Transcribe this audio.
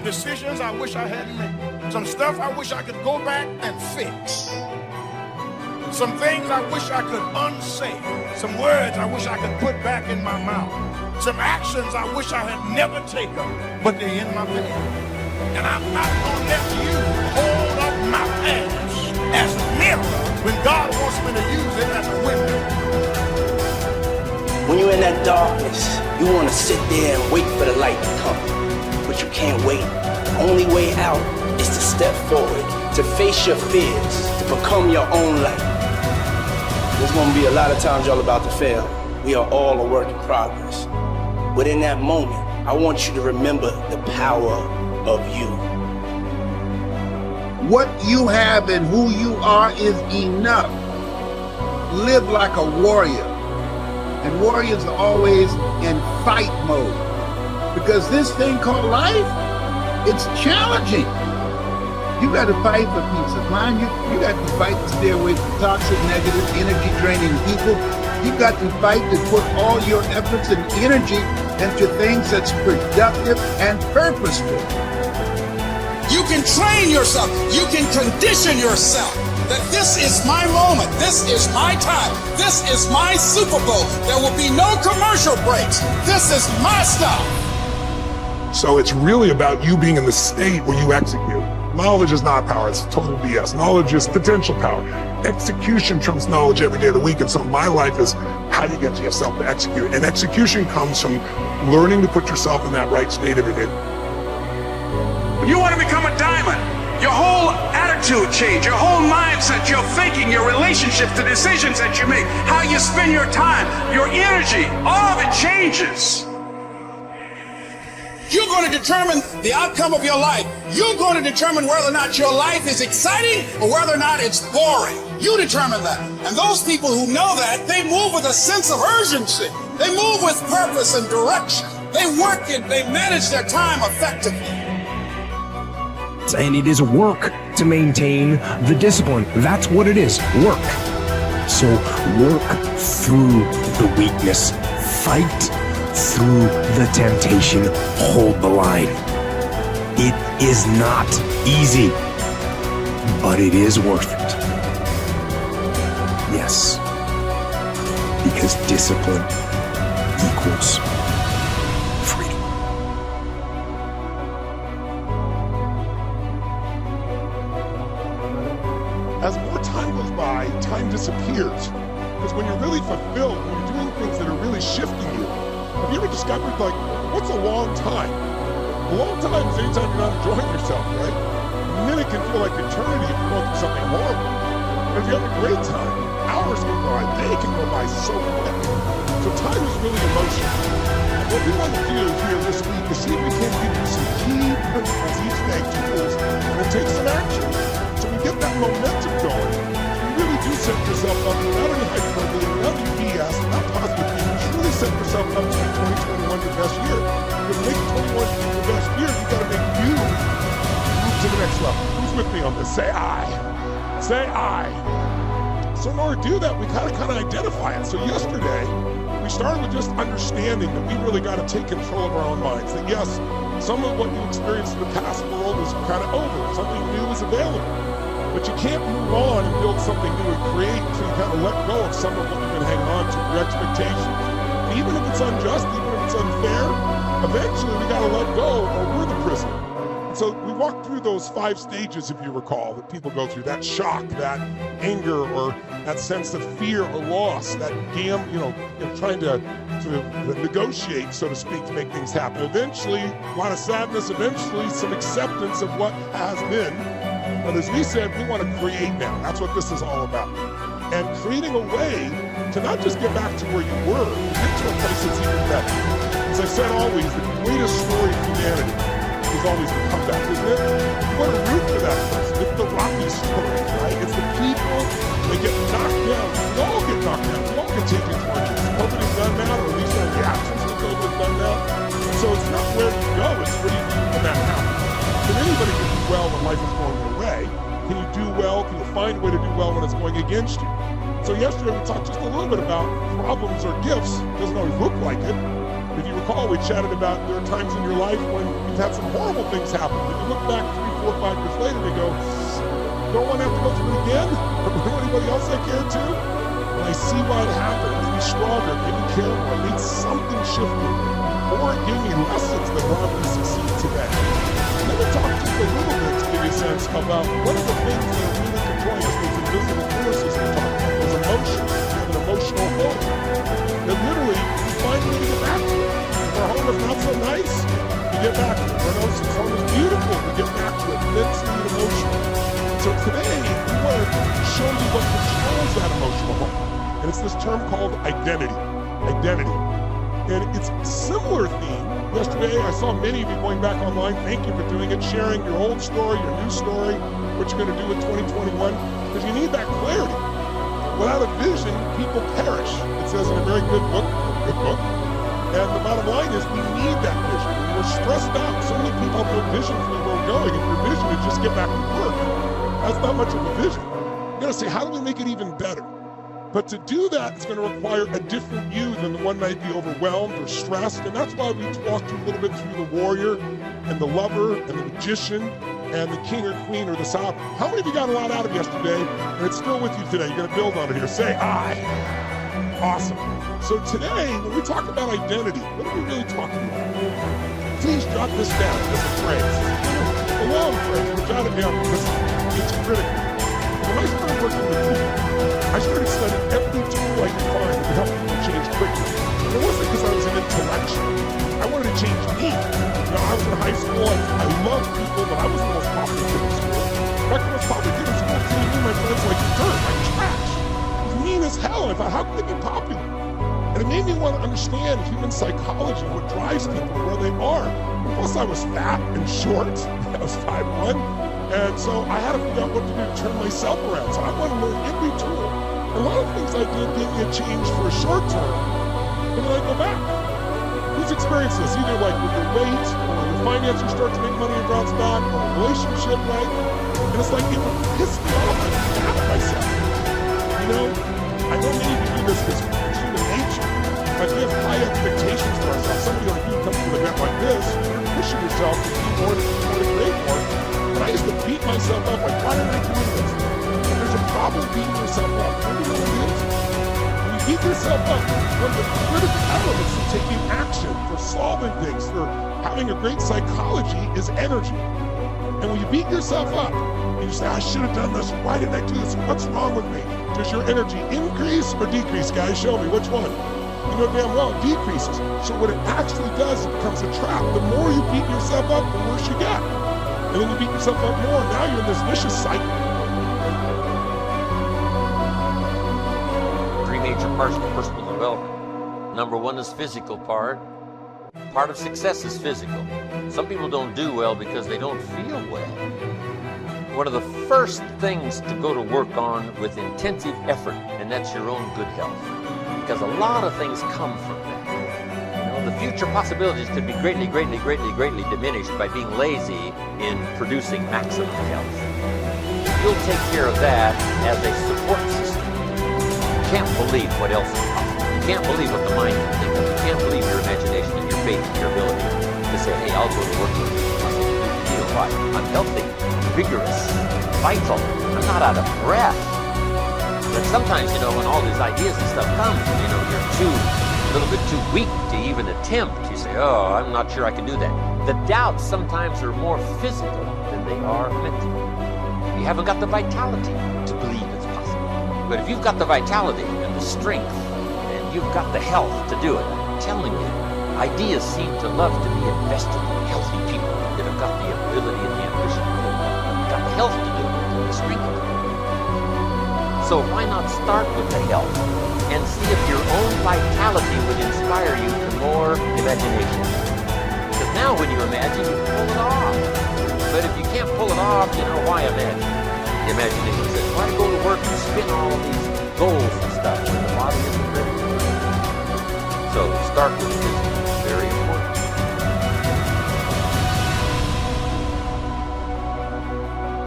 decisions I wish I hadn't made. Some stuff I wish I could go back and fix. Some things I wish I could unsay. Some words I wish I could put back in my mouth. Some actions I wish I had never taken, but they're in my past. And I'm not going to let you hold up my past as a mirror when God wants me to use it as a window. When you're in that darkness, you want to sit there and wait for the light to come. But you can't wait. The only way out is to step forward, to face your fears, to become your own light. There's going to be a lot of times y'all about to fail. We are all a work in progress. But in that moment, I want you to remember the power of you. What you have and who you are is enough. Live like a warrior. And warriors are always in fight mode. Because this thing called life, it's challenging. You got to fight for peace of mind. You got to fight to stay away from toxic, negative, energy-draining people. You got to fight to put all your efforts and energy into things that's productive and purposeful. You can train yourself. You can condition yourself that this is my moment. This is my time. This is my Super Bowl. There will be no commercial breaks. This is my stuff. So it's really about you being in the state where you execute. Knowledge is not power, it's total BS. Knowledge is potential power. Execution trumps knowledge every day of the week, and so my life is how do you get yourself to execute? And execution comes from learning to put yourself in that right state every day. You want to become a diamond. Your whole attitude change, your whole mindset, your thinking, your relationships, the decisions that you make, how you spend your time, your energy, all of it changes. You're going to determine the outcome of your life. You're going to determine whether or not your life is exciting or whether or not it's boring. You determine that. And those people who know that, they move with a sense of urgency. They move with purpose and direction. They work it, they manage their time effectively. And it is work to maintain the discipline. That's what it is, work. So work through the weakness, fight through the temptation, hold the line. It is not easy, but it is worth it. Yes, because discipline equals freedom. As more time goes by, time disappears. Because when you're really fulfilled, when you're doing things that are really shifting you, have you ever discovered, like, what's a long time? A long time is anytime you're not enjoying yourself, right? A minute can feel like eternity if you're going through something horrible. But if you have a great time, hours go by, day can go by so quick. So time is really emotional. And what we want to do here this week is see if we can give you some key principles each day, tools, and then take some action. So we get that momentum going. You really do set yourself up without any hyperbole, without any BS, not positive things. Really set yourself up to make 2021 your best year. Because to make 21 your best year, you got to make you move to the next level. Who's with me on this? Say I. Say I. So in order to do that, we kind of identify it. So yesterday, we started with just understanding that we really got to take control of our own minds. That yes, some of what you experienced in the past world is kind of over. Something new is available. But you can't move on and build something new and create until you kind of let go of some of what you've been hanging on to, your expectations. Even if it's unjust, even if it's unfair, eventually we got to let go or we're the prisoner. So we walked through those 5 stages, if you recall, that people go through. That shock, that anger, or that sense of fear or loss, that trying to sort of negotiate, so to speak, to make things happen. Eventually, a lot of sadness, eventually some acceptance of what has been. But as we said, we want to create now. That's what this is all about. And creating a way to not just get back to where you were, but get to a place that's even better. As I said always, the greatest story of humanity is always the comeback, isn't it? You want to root for that person. It's the Rocky story, right? It's the people that get knocked down. We all get knocked down. We all get taken to our knees. COVID's done that, or at least our reactions to COVID done that. So it's not where you go, it's what do you do when that happens. Can anybody do well when life is going your way? Can you do well? Can you find a way to do well when it's going against you? So yesterday we talked just a little bit about problems or gifts. It doesn't always look like it. If you recall, we chatted about there are times in your life when you've had some horrible things happen. If you look back 3, 4, 5 years later, you go, don't want to have to go through it again? Or anybody else I care to? Well, I see why it happened. It made me stronger, it made me care more, it made something shifted. Or it gave me lessons that allowed me to succeed today. Let me talk just a little bit to give you a sense about what are the things that are really controlling us, those invisible forces we're talking about, those emotions. We have an emotional home that literally we find a way to get back to it. If our home is not so nice, we get back to it. If our home is beautiful, we get back to it mentally and emotionally. So today, we want to show you what controls that emotional home. And it's this term called identity. Identity. And it's a similar theme. Yesterday, I saw many of you going back online. Thank you for doing it, sharing your old story, your new story, what you're going to do in 2021, because you need that clarity. Without a vision, people perish. It says in a very good book. And the bottom line is we need that vision. We're stressed out. So many people have no vision for where we're going. If your vision is just get back to work, that's not much of a vision. You got to say, how do we make it even better? But to do that, it's going to require a different you than the one might be overwhelmed or stressed. And that's why we walked you a little bit through the warrior and the lover and the magician and the king or queen or the sovereign. How many of you got a lot out of yesterday and it's still with you today? You're going to build on it here. Say, I. Awesome. So today, when we talk about identity, what are we really talking about? Please jot this down as a phrase. A long phrase, but jot it down because it's critical. When I started working with people, I started studying every tool I could find that could help people change quickly. And it wasn't because I was an intellectual. I wanted to change me. You know, I was in high school, I loved people, but I wasn't the most popular kid in school. In fact, the most popular kid in school treated me and my friends like dirt, like trash. It was mean as hell. And I thought, how can they be popular? And it made me want to understand human psychology, what drives people and where they are. And plus, I was fat and short. I was 5'1". And so I had to figure out what to do to turn myself around. So I wanted to learn every tool. A lot of things I did gave me a change for a short term, but then I go back. Who's experienced this? Either like with your weight, or your finances start to make money and drops back, or a relationship, right? And it's like it would piss me off and I'm mad at myself. You know, I know many of you do this because it's human nature. But we have high expectations for ourselves. Somebody like you comes to an event like this, you're pushing yourself to be more, to create more. And I used to beat myself up like, why didn't I do this? And there's a problem beating yourself up. What do you know what it is? When you beat yourself up, one of the critical elements of taking action, for solving things, for having a great psychology is energy. And when you beat yourself up, and you say, I should have done this, why didn't I do this? What's wrong with me? Does your energy increase or decrease, guys? Show me, which one? You know damn well it decreases. So what it actually does, it becomes a trap. The more you beat yourself up, the worse you get. And then you beat yourself up more, and now you're in this vicious cycle. 3 major parts of personal development. Number 1 is physical part. Part of success is physical. Some people don't do well because they don't feel well. One of the first things to go to work on with intensive effort, and that's your own good health. Because a lot of things come from that. The future possibilities could be greatly diminished by being lazy in producing maximum health. You'll take care of that as a support system. You can't believe what else is possible. You can't believe what the mind can think of. You can't believe your imagination and your faith and your ability to say, hey, I'll go to work with you. You know what? I'm healthy, vigorous, vital. I'm not out of breath. But sometimes, you know, when all these ideas and stuff come, you know, you're a little bit too weak to even attempt. You say, oh, I'm not sure I can do that. The doubts sometimes are more physical than they are mental. You haven't got the vitality to believe it's possible. But if you've got the vitality and the strength and you've got the health to do it, I'm telling you, ideas seem to love to be invested in healthy people that have got the ability and the ambition to do it. Got the health to do it, the strength to do it. So why not start with the health and see if your own vitality would inspire you to more imagination? Because now when you imagine, you pull it off. But if you can't pull it off, you know, why imagine? The imagination says, why go to work and spin all of these goals and stuff when the body isn't ready? So start with physical, very important.